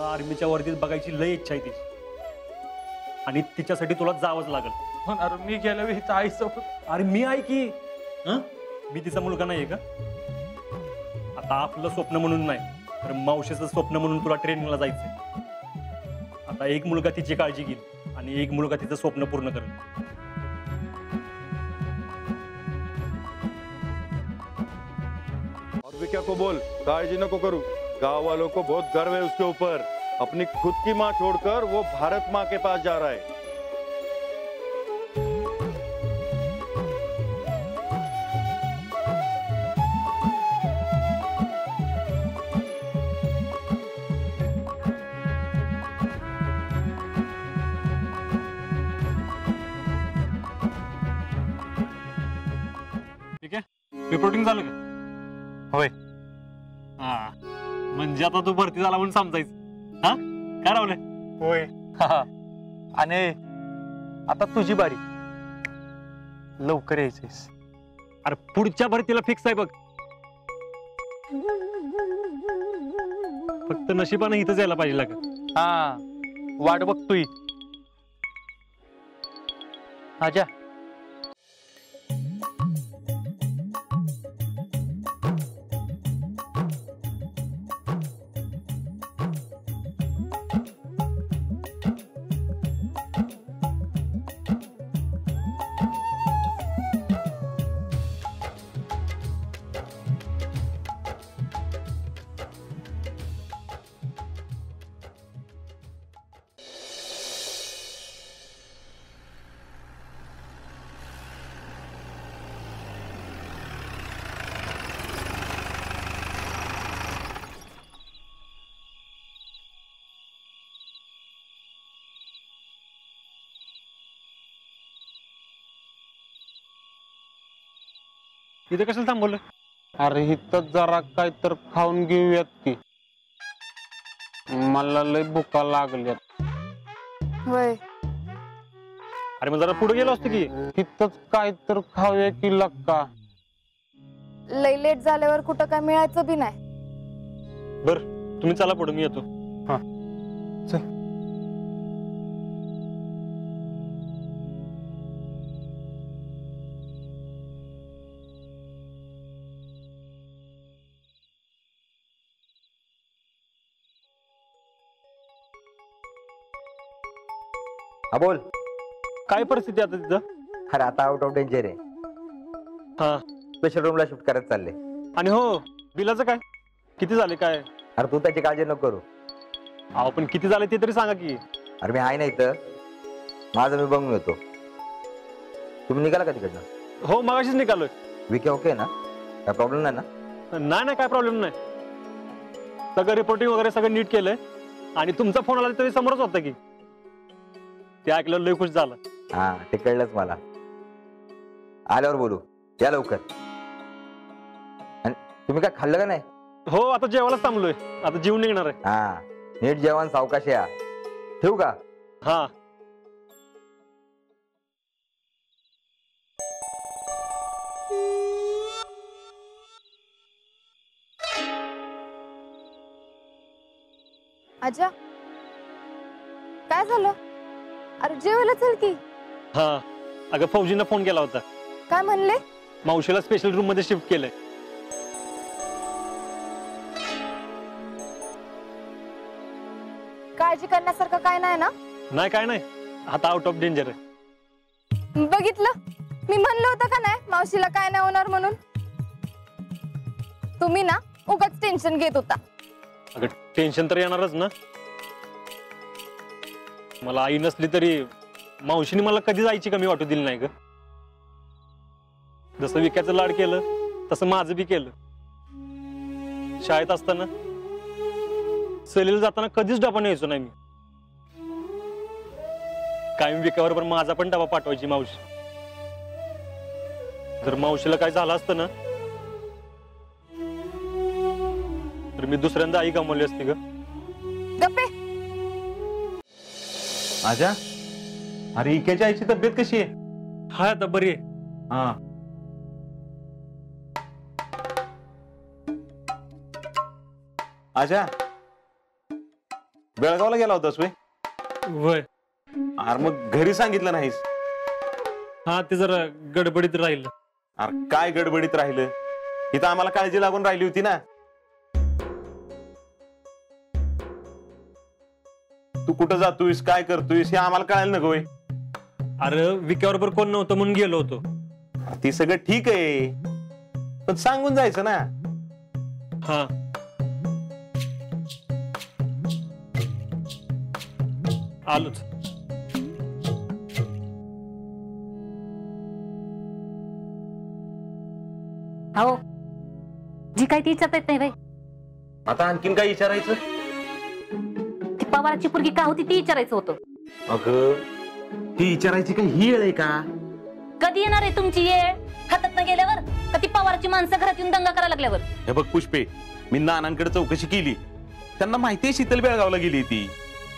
आर्मीच्या वर्दीत बघायची लय इच्छा आहे तिची आणि तिच्यासाठी तुला जावंच लागल. पण अरे मी गेल्या वेळी तर आईसोबत. अरे मी आहे की मी तिचा मुलगा नाहीये का? आता आपलं स्वप्न म्हणून नाही तर मावशीचं स्वप्न म्हणून तुला ट्रेनिंगला जायचंय. आता एक मुलगा तिची काळजी घेईल आणि एक मुलगा तिचं स्वप्न पूर्ण करेल. और विक्या को बोल काळजी नको करू. गांव वालों को बहुत गर्व है उसके ऊपर. अपनी खुद की माँ छोड़कर वो भारत माँ के पास जा रहा है. ठीक आहे, रिपोर्टिंग झालं का? होय. हा, म्हणजे आता तू भरती झाला म्हणून समजायचं. हा काय रावले? होय. आणि आता तुझी बारी, लवकर यायचंयस. अरे पुढच्या भरतीला फिक्स आहे बघ. फक्त नशिबानं इथंच यायला पाहिजे का? हा, वाट बघतोय. आजा इथे कशाला थांबवलं? अरे इथं जरा काय तर खाऊन घेऊयात की, मला लय भुका लागल्यात. होय. अरे मग जरा पुढे गेलो असतो की. इथंच काय तर खाऊया की लक्का. लय लेट झाल्यावर कुठं काय मिळायचं बी नाही. बर तुम्ही चला पुढे, मी येतो. हा चल. हा बोल. काय परिस्थिती आता तिथं? अरे आता आउट ऑफ डेंजर आहे. हा, स्पेशल रूमला शिफ्ट करत चालले. आणि हो बिलाचं काय किती झाले काय? अरे तू त्याची काळजी नको करू. अहो पण किती झाले ते तरी सांगा की. अरे मी आहे ना इथं, माझं मी बघून येतो. तुम्ही निघाला का तिकडनं? हो मगाशीच निघालोय. विके ओके ना? काय प्रॉब्लेम नाही ना? नाही नाही काय प्रॉब्लेम नाही. सगळं रिपोर्टिंग वगैरे सगळं नीट केलंय आणि तुमचा फोन आला तरी समोरच होता की. ते ऐकलं लय खुश झालं. हा ते कळलंच मला. आल्यावर बोलू, या लवकर. आणि तुम्ही काय खाल्लं का नाही? हो आता जेवायलाच थांबलोय, आता जेवून निघणार आहे. हा नीट जेवण, सावकाश या. ठेवू का? हा. आजा काय झालं? अरे जेवायला चल की. हा अगं फौजींना फोन केला होता. काय म्हणले? मावशीला स्पेशल रूम मध्ये शिफ्ट केलंय. काळजी करण्यासारखं काय नाही ना? नाही काय नाही, आता आउट ऑफ डेंजर आहे. बघितलं, मी म्हणलं होतं का नाही मावशीला काय नाही होणार म्हणून. तुम्ही ना उगाच टेन्शन घेत होता. अगं टेन्शन तर येणारच ना. मला आई नसली तरी मावशीने मला कधी जायची कमी वाटू दिली नाही ग. जसं विक्याचं लाड केलं तसं माझं बी केलं. शाळेत असताना सहलीला जाताना कधीच डबा न्यायचो नाही मी. कायम विक्याबरोबर माझा पण डबा पाठवायची मावशी. जर मावशीला काय झालं असतं ना तर मी दुसऱ्यांदा आई गमावली असती ग. गप्पे. आजा, अरे इक्याच्या आईची तब्येत कशी आहे? हा आता बरी आहे. हा आजा, बेळगावला गेला होतास वे? वय अरे मग घरी सांगितलं नाहीस? हा ते जरा गडबडीत राहिलं. अरे काय गडबडीत राहिलं? इथं आम्हाला काळजी लागून राहिली होती ना. तू कुठं जातोयस, काय करतोयस हे आम्हाला कळायला नको. अरे विक्याबरोबर कोण नव्हतं म्हणून गेलो होतो. ती सगळं ठीक आहे, पण सांगून जायचं ना. हा आलोच. हो जी काही ती विचारता येत नाही बाई. आता आणखीन काय विचारायचं? ती पवाराची पोरगी का होती ती विचारायचं होतं. अगं ती विचारायची काही ही वेळ आहे का? कधी येणार आहे तुमची येळ? हातात न गेल्यावर का ती पवाराची माणसं घरात येऊन दंगा करायला लागल्यावर? हे बघ पुष्पे, मी नानांकडे चौकशी केली. त्यांना माहितीये शीतल बेळगावला गेली ती,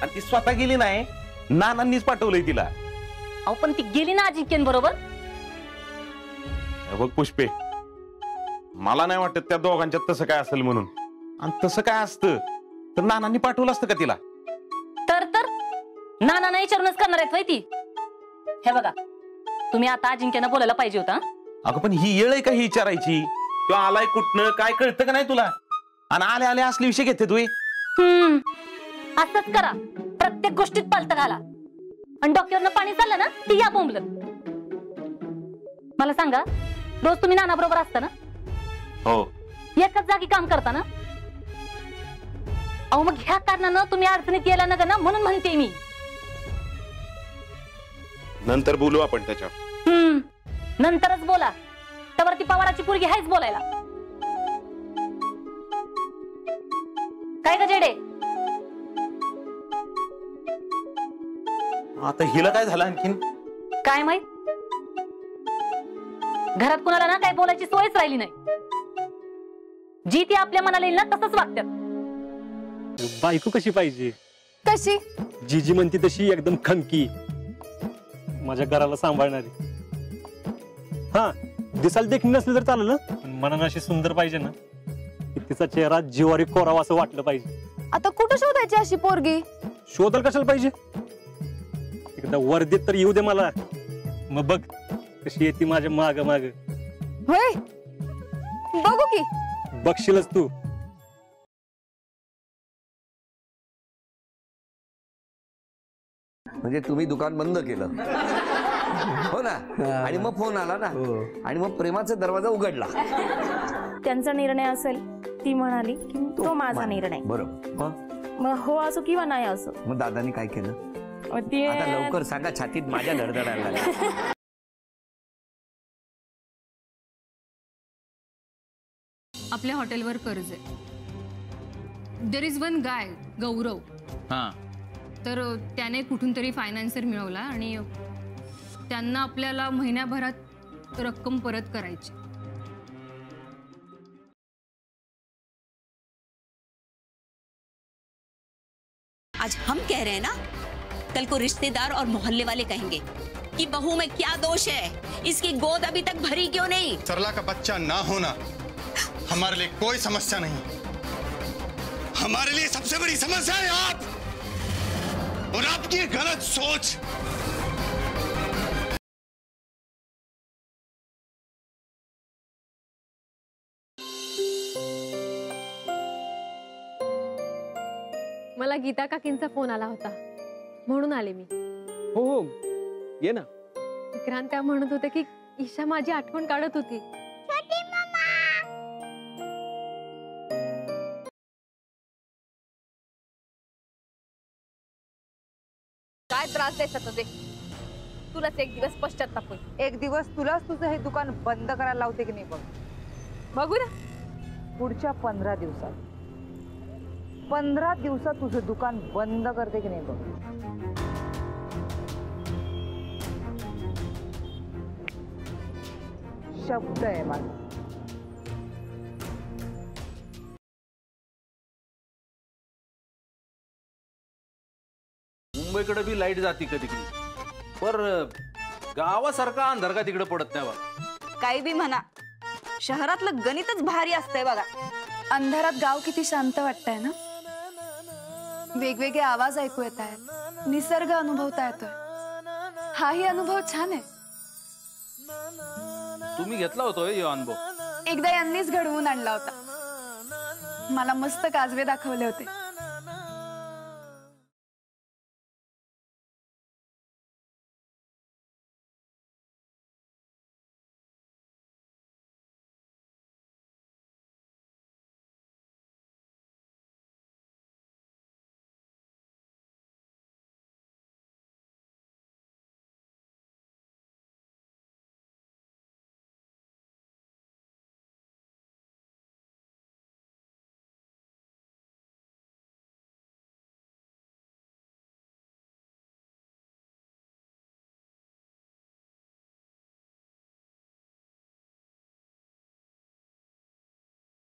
आणि ती स्वतः गेली नाही, नानांनीच पाठवलंय तिला. अहो पण ती गेली ना अजिंक्यबरोबर. हे बघ पुष्पे, मला नाही वाटत त्या दोघांच्यात तसं काय असेल म्हणून. आणि तसं काय असतं तर नानांनी पाठवलं असतं का तिला? तर नाना नाही विचारूनच करणार आहेत ती. हे बघा तुम्ही आता अजिंक्यनं बोलायला पाहिजे होता. अगं पण ही येळ आहे का ही विचारायची? तो आलाय कुठनं काय कळतं का नाही तुला? आणि आले आले असले विषय घेते तू. असंच करा, प्रत्येक गोष्टीत पालत घाला. आणि डोक्यावरनं पाणी चाललं ना ती या बोंबलत. मला सांगा, रोज तुम्ही नाना बरोबर असता ना? हो. एकाच जागी काम करता ना? अहो मग ह्या कारणानं तुम्ही अडचणीत यायला नका ना, म्हणून म्हणते मी. नंतर बोलू आपण त्याच्यावर. नंतरच बोला, त्यावर ती पवाराची पोरगी आहेच बोलायला. काय ग जेडे? आता हिला काय झालं आणखीन? काय माहित, घरात कुणाला ना काय बोलायची सोयच राहिली नाही. जी ती आपल्या मनाला येईल ना तसंच वागतात. बायको कशी पाहिजे? कशी? जी म्हणती तशी, एकदम खंकी, माझ्या घराला सांभाळणारी. हा दिसायला देखील नसली तर चालेल ना, मनानं अशी सुंदर पाहिजे ना की तिचा चेहरा जिवारी कोरावा असं वाटलं पाहिजे. आता कुठं शोधायची अशी पोरगी? शोधायला कशाला पाहिजे? एकदा वर्दीत तर येऊ दे मला, मग बघ कशी येते माझ्या माग माग. होय, बघू की. बघशीलच तू. म्हणजे तुम्ही दुकान बंद केलं हो ना, आणि मग फोन आला ना, आणि मग प्रेमाचा दरवाजा उघडला. त्यांचा निर्णय असेल, ती म्हणाली की तो माझा निर्णय. बरोबर. मग हो असो किंवा नाही असो. मग दादानी काय केलं? आता लवकर सांगा, छातीत माझ्या धडधडायला लागल्या. आपल्या हॉटेलवर कर्ज आहे. देर इज वन गाय, गौरव. तर त्याने कुठून तरी फायनान्सर मिळवला आणि त्यांना आपल्याला महिन्याभरात रक्कम परत करायची. आज हम कह रहे हैं ना, कल को रिश्तेदार और मोहल्ले वाले कहेंगे कि बहू में क्या दोष है, इसकी गोद अभी तक भरी क्यों नहीं? सरला का बच्चा ना होना हमारे लिए कोई समस्या नहीं, हमारे लिए सबसे बड़ी समस्या है आप और आपकी गलत सोच. मला गीता काकींचा फोन आला होता म्हणून आले मी. हो हो, ये ना. विक्रांत त्या म्हणत होते की ईशा माझी आठवण काढत होती. काय त्रास द्यायचा तुझे? तुलाच एक दिवस पश्चाताप होईल. एक दिवस तुलाच तुझं हे दुकान बंद करायला लावते की नाही बघ. बघू ना. पुढच्या 15 दिवसात 15 दिवसात तुझं दुकान बंद करते की नाही बघ. शब्द आहे माझा. मुंबईकडे बी लाईट जाती कधी कधी, पर गावासारखा अंधार का तिकडे पडत नाही बघा. काही बी म्हणा, शहरातलं गणितच भारी असतंय बघा. अंधारात गाव किती शांत वाटतंय ना. वेगवेगळे आवाज ऐकू येत आहेत, निसर्ग अनुभवता येतोय. हाही अनुभव छान आहे. तुम्ही घेतला होतो हे अनुभव? एकदा यांनीच घडवून आणला होता. मला मस्त काजवे दाखवले होते.